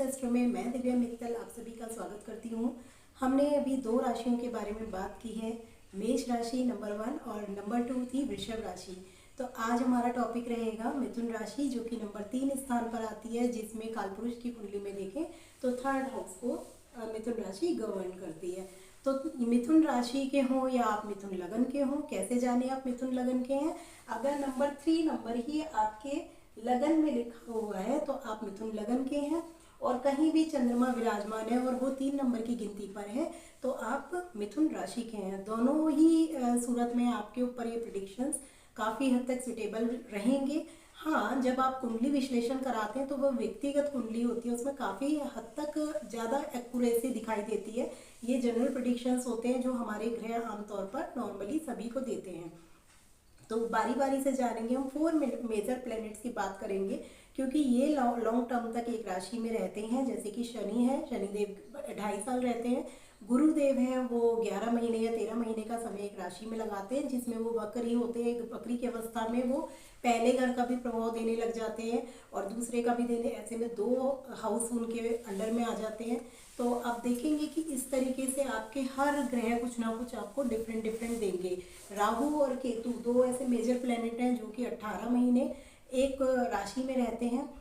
Astro में मैं दिव्या मित्तल आप सभी का स्वागत करती हूँ। हमने अभी दो राशियों के बारे में बात की है, मेष राशि नंबर 1 और नंबर 2 थी वृषभ राशि। तो आज हमारा टॉपिक रहेगा मिथुन राशि, जो कि नंबर 3 स्थान पर आती है, जिसमें कालपुरुष की कुंडली में देखें तो थर्ड हाउस को मिथुन राशि गवर्न करती है। तो मिथुन राशि के हों या आप मिथुन लगन के हों, कैसे जाने आप मिथुन लगन के हैं? अगर नंबर 3 नंबर ही आपके लगन में लिखा हुआ है तो आप मिथुन लगन के हैं, और कहीं भी चंद्रमा विराजमान है और वो 3 नंबर की गिनती पर है तो आप मिथुन राशि के हैं। दोनों ही सूरत में आपके ऊपर ये प्रिडिक्शंस काफ़ी हद तक सुटेबल रहेंगे। हाँ, जब आप कुंडली विश्लेषण कराते हैं तो वो व्यक्तिगत कुंडली होती है, उसमें काफ़ी हद तक ज़्यादा एक्यूरेसी दिखाई देती है। ये जनरल प्रिडिक्शंस होते हैं जो हमारे ग्रह आमतौर पर नॉर्मली सभी को देते हैं। तो बारी बारी से जानेंगे, हम 4 मेजर प्लैनेट्स की बात करेंगे, क्योंकि ये लॉन्ग टर्म तक एक राशि में रहते हैं। जैसे कि शनि है, शनिदेव 2.5 साल रहते हैं। गुरुदेव हैं, वो 11 महीने या 13 महीने का समय एक राशि में लगाते हैं, जिसमें वो वक्री होते हैं। वक्री की अवस्था में वो पहले घर का भी प्रभाव देने लग जाते हैं और दूसरे का भी देने, ऐसे में 2 हाउस उनके अंडर में आ जाते हैं। तो आप देखेंगे कि इस तरीके से आपके हर ग्रह कुछ ना कुछ आपको डिफरेंट देंगे। राहु और केतु 2 ऐसे मेजर प्लैनेट हैं जो कि 18 महीने एक राशि में रहते हैं।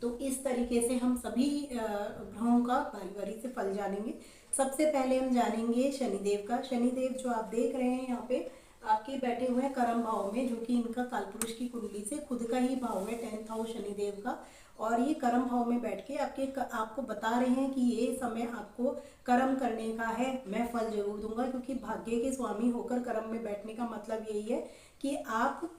तो इस तरीके से हम सभी ग्रहों का बारी बारी से फल जानेंगे। सबसे पहले हम जानेंगे शनिदेव का। शनिदेव जो आप देख रहे हैं यहाँ पे आपके बैठे हुए हैं कर्म भाव में, जो कि इनका कालपुरुष की कुंडली से खुद का ही भाव है 10th हाउस शनिदेव का। और ये कर्म भाव में बैठ के आपको बता रहे हैं कि ये समय आपको कर्म करने का है, मैं फल जरूर दूंगा। क्योंकि भाग्य के स्वामी होकर कर्म में बैठने का मतलब यही है कि आप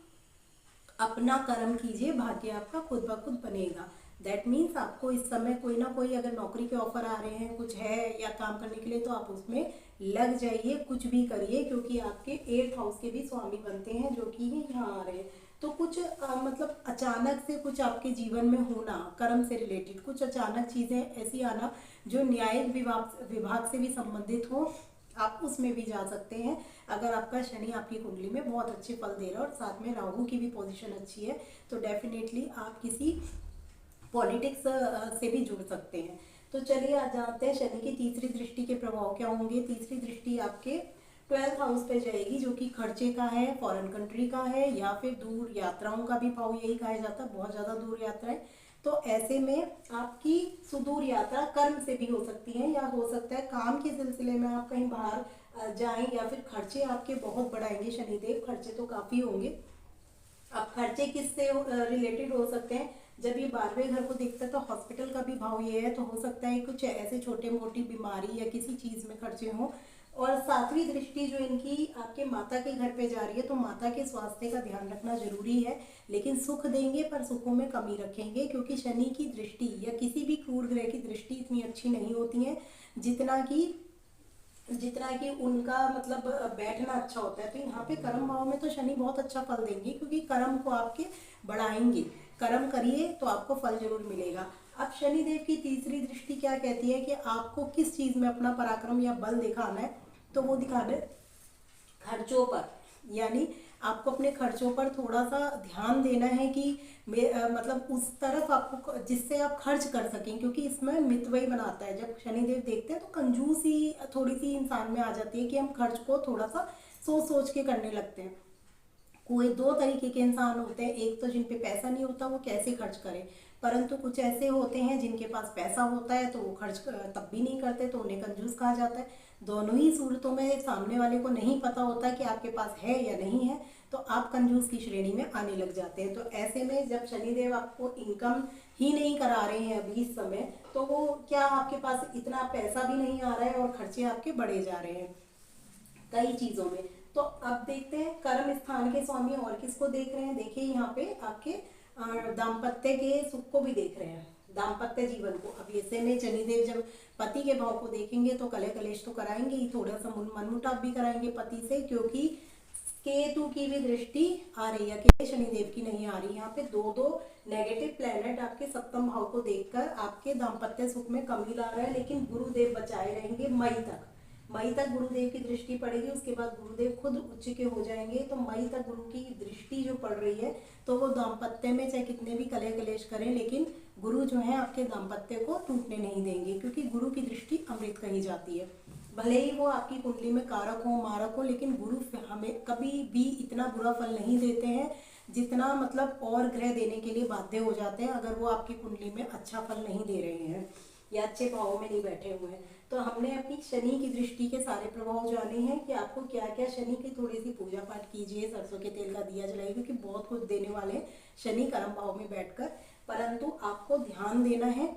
अपना कर्म कीजिए, भाग्य आपका खुद ब खुद बनेगा। दैट मीन्स आपको इस समय कोई ना कोई अगर नौकरी के ऑफर आ रहे हैं, कुछ है या काम करने के लिए, तो आप उसमें लग जाइए, कुछ भी करिए, क्योंकि आपके 8th हाउस के भी स्वामी बनते हैं जो कि यहाँ आ रहे हैं। तो कुछ मतलब अचानक से कुछ आपके जीवन में होना, कर्म से रिलेटेड कुछ अचानक चीज़ें ऐसी आना जो न्यायिक विभाग से भी संबंधित हो, आप उसमें भी जा सकते हैं। अगर आपका शनि आपकी कुंडली में बहुत अच्छे फल दे रहा है और साथ में राहु की भी पोजीशन अच्छी है, तो डेफिनेटली आप किसी पॉलिटिक्स से भी जुड़ सकते हैं। तो चलिए आज जानते हैं शनि की तीसरी दृष्टि के प्रभाव क्या होंगे। तीसरी दृष्टि आपके 12th हाउस पे जाएगी, जो कि खर्चे का है, फॉरेन कंट्री का है, या फिर दूर यात्राओं का भी भाव यही कहा जाता है, बहुत ज़्यादा दूर यात्राएं। तो ऐसे में आपकी सुदूर यात्रा कर्म से भी हो सकती है, या हो सकता है काम के सिलसिले में आप कहीं बाहर जाएं, या फिर खर्चे आपके बहुत बढ़ाएंगे शनिदेव, खर्चे तो काफ़ी होंगे। अब खर्चे किससे रिलेटेड हो सकते हैं? जब ये 12वें घर को देखता है तो हॉस्पिटल का भी भाव ये है, तो हो सकता है कुछ ऐसे छोटे मोटी बीमारी या किसी चीज़ में खर्चे हों। और 7वीं दृष्टि जो इनकी आपके माता के घर पे जा रही है, तो माता के स्वास्थ्य का ध्यान रखना जरूरी है। लेकिन सुख देंगे पर सुखों में कमी रखेंगे, क्योंकि शनि की दृष्टि या किसी भी क्रूर ग्रह की दृष्टि इतनी अच्छी नहीं होती है जितना कि उनका मतलब बैठना अच्छा होता है। तो यहाँ पे कर्म भाव में तो शनि बहुत अच्छा फल देंगे, क्योंकि कर्म को आपके बढ़ाएंगे। कर्म करिए तो आपको फल जरूर मिलेगा। अब शनिदेव की तीसरी दृष्टि क्या कहती है कि आपको किस चीज में अपना पराक्रम या बल दिखाना है, तो वो दिखाना है खर्चों पर। यानी आपको अपने खर्चों पर थोड़ा सा ध्यान देना है कि मतलब उस तरफ आपको जिससे आप खर्च कर सकें, क्योंकि इसमें मितव्यय बनाता है। जब शनिदेव देखते हैं तो कंजूसी थोड़ी सी इंसान में आ जाती है कि हम खर्च को थोड़ा सा सोच सोच के करने लगते हैं। कोई 2 तरीके के इंसान होते हैं, एक तो जिन पे पैसा नहीं होता वो कैसे खर्च करें, परंतु कुछ ऐसे होते हैं जिनके पास पैसा होता है तो वो खर्च तब भी नहीं करते, तो उन्हें कंजूस कहा जाता है। दोनों ही सूरतों में सामने वाले को नहीं पता होता कि आपके पास है या नहीं है, तो आप कंजूस की श्रेणी में आने लग जाते हैं। तो ऐसे में जब शनिदेव आपको इनकम ही नहीं करा रहे हैं अभी इस समय, तो वो क्या आपके पास इतना पैसा भी नहीं आ रहा है और खर्चे आपके बढ़े जा रहे हैं कई चीजों में। तो अब देखते हैं कर्म स्थान के स्वामी और किसको देख रहे हैं। देखिए यहाँ पे आपके दाम्पत्य के सुख को भी देख रहे हैं, दाम्पत्य जीवन को। अब ऐसे में शनिदेव जब पति के भाव को देखेंगे तो कलह कलेश तो कराएंगे ही, थोड़ा सा मनमुटाव भी कराएंगे पति से, क्योंकि केतु की भी दृष्टि आ रही है, अकेले शनिदेव की नहीं आ रही। यहाँ पे 2 नेगेटिव प्लेनेट आपके सप्तम भाव को देखकर आपके दाम्पत्य सुख में कमी ला रहा है, लेकिन गुरुदेव बचाए रहेंगे मई तक। मई तक गुरुदेव की दृष्टि पड़ेगी, उसके बाद गुरुदेव खुद उच्च के हो जाएंगे। तो मई तक गुरु की दृष्टि जो पड़ रही है, तो वो दाम्पत्य में चाहे कितने भी कलह कलेश करें, लेकिन गुरु जो है आपके दाम्पत्य को टूटने नहीं देंगे, क्योंकि गुरु की दृष्टि अमृत कही जाती है। भले ही वो आपकी कुंडली में कारक हो मारक हो, लेकिन गुरु हमें कभी भी इतना बुरा फल नहीं देते हैं जितना मतलब और ग्रह देने के लिए बाध्य हो जाते हैं, अगर वो आपकी कुंडली में अच्छा फल नहीं दे रहे हैं या अच्छे भावों में नहीं बैठे हुए हैं। तो हमने अपनी शनि की दृष्टि के सारे प्रभाव जाने हैं कि आपको क्या क्या शनि की थोड़ी सी पूजा पाठ कीजिए, सरसों के तेल का दिया जलाइए, क्योंकि बहुत कुछ देने वाले हैं शनि कर्म भाव में बैठकर। परंतु आपको ध्यान देना है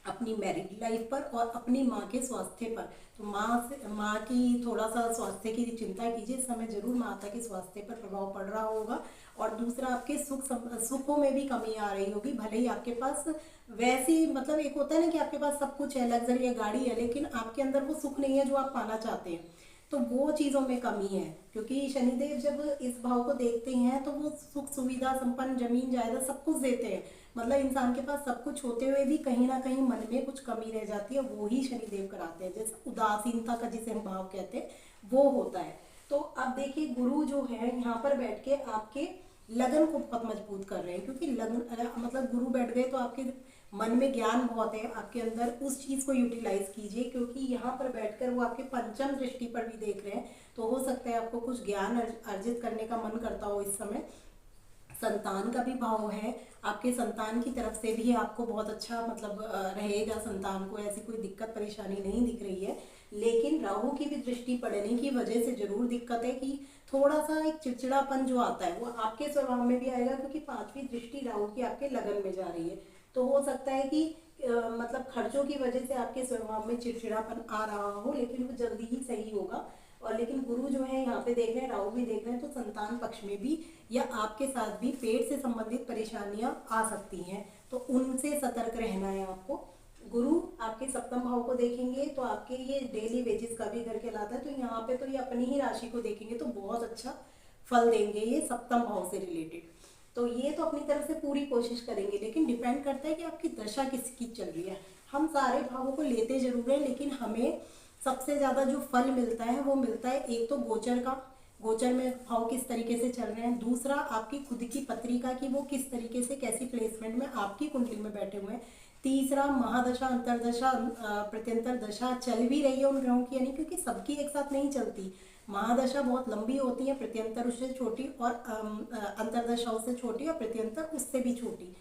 अपनी मैरिड लाइफ पर और अपनी माँ के स्वास्थ्य पर। तो माँ की थोड़ा सा स्वास्थ्य की चिंता कीजिए, इस समय जरूर माता के स्वास्थ्य पर प्रभाव पड़ रहा होगा। और दूसरा, आपके सुखों में भी कमी आ रही होगी। भले ही आपके पास वैसी मतलब एक होता है ना कि आपके पास सब कुछ है, लग्जरी है, गाड़ी है, लेकिन आपके अंदर वो सुख नहीं है जो आप पाना चाहते हैं। तो वो चीज़ों में कमी है, क्योंकि शनिदेव जब इस भाव को देखते हैं तो वो सुख सुविधा संपन्न जमीन जायदाद सब कुछ देते हैं। मतलब इंसान के पास सब कुछ होते हुए भी कहीं ना कहीं मन में कुछ कमी रह जाती है, वो ही शनिदेव कराते हैं। जैसे उदासीनता का जिसे हम भाव कहते हैं वो होता है। तो अब देखिए, गुरु जो है यहाँ पर बैठ के आपके लगन को बहुत मजबूत कर रहे हैं, क्योंकि लगन मतलब गुरु बैठ गए तो आपके मन में ज्ञान बहुत है, आपके अंदर उस चीज़ को यूटिलाइज कीजिए, क्योंकि यहाँ पर बैठकर वो आपके पंचम दृष्टि पर भी देख रहे हैं। तो हो सकता है आपको कुछ ज्ञान अर्जित करने का मन करता हो इस समय। संतान का भी भाव है, आपके संतान की तरफ से भी आपको बहुत अच्छा मतलब रहेगा, संतान को ऐसी कोई दिक्कत परेशानी नहीं दिख रही है। लेकिन राहु की भी दृष्टि पड़ने की वजह से जरूर दिक्कत है कि थोड़ा सा एक चिड़चिड़ापन जो आता है वो आपके स्वभाव में भी आएगा, क्योंकि पांचवी दृष्टि राहु की आपके लगन में जा रही है। तो हो सकता है कि मतलब खर्चों की वजह से आपके स्वभाव में चिड़चिड़ापन आ रहा हो, लेकिन वो जल्दी ही सही होगा। और लेकिन गुरु जो है यहाँ पे देख रहे हैं, राहु भी देख रहे हैं, तो संतान पक्ष में भी या आपके साथ भी पेट से संबंधित परेशानियां आ सकती हैं, तो उनसे सतर्क रहना है आपको। गुरु आपके सप्तम भाव को देखेंगे तो आपके ये डेली वेजेस का भी घर कहलाता है, तो यहाँ पे तो ये अपनी ही राशि को देखेंगे तो बहुत अच्छा फल देंगे ये सप्तम भाव से रिलेटेड। तो ये तो अपनी तरफ से पूरी कोशिश करेंगे, लेकिन डिपेंड करता है कि आपकी दशा किसकी चल रही है। हम सारे भावों को लेते जरूर हैं, लेकिन हमें सबसे ज़्यादा जो फल मिलता है वो मिलता है एक तो गोचर का, गोचर में भाव किस तरीके से चल रहे हैं। दूसरा, आपकी खुद की पत्रिका की वो किस तरीके से कैसी प्लेसमेंट में आपकी कुंडली में बैठे हुए हैं। तीसरा, महादशा अंतरदशा प्रत्यंतर दशा चल भी रही है उन ग्रहों की, यानी क्योंकि सबकी एक साथ नहीं चलती। महादशा बहुत लंबी होती है, प्रत्यंतर उससे छोटी और अंतरदशा उससे छोटी और प्रत्यंतर उससे भी छोटी।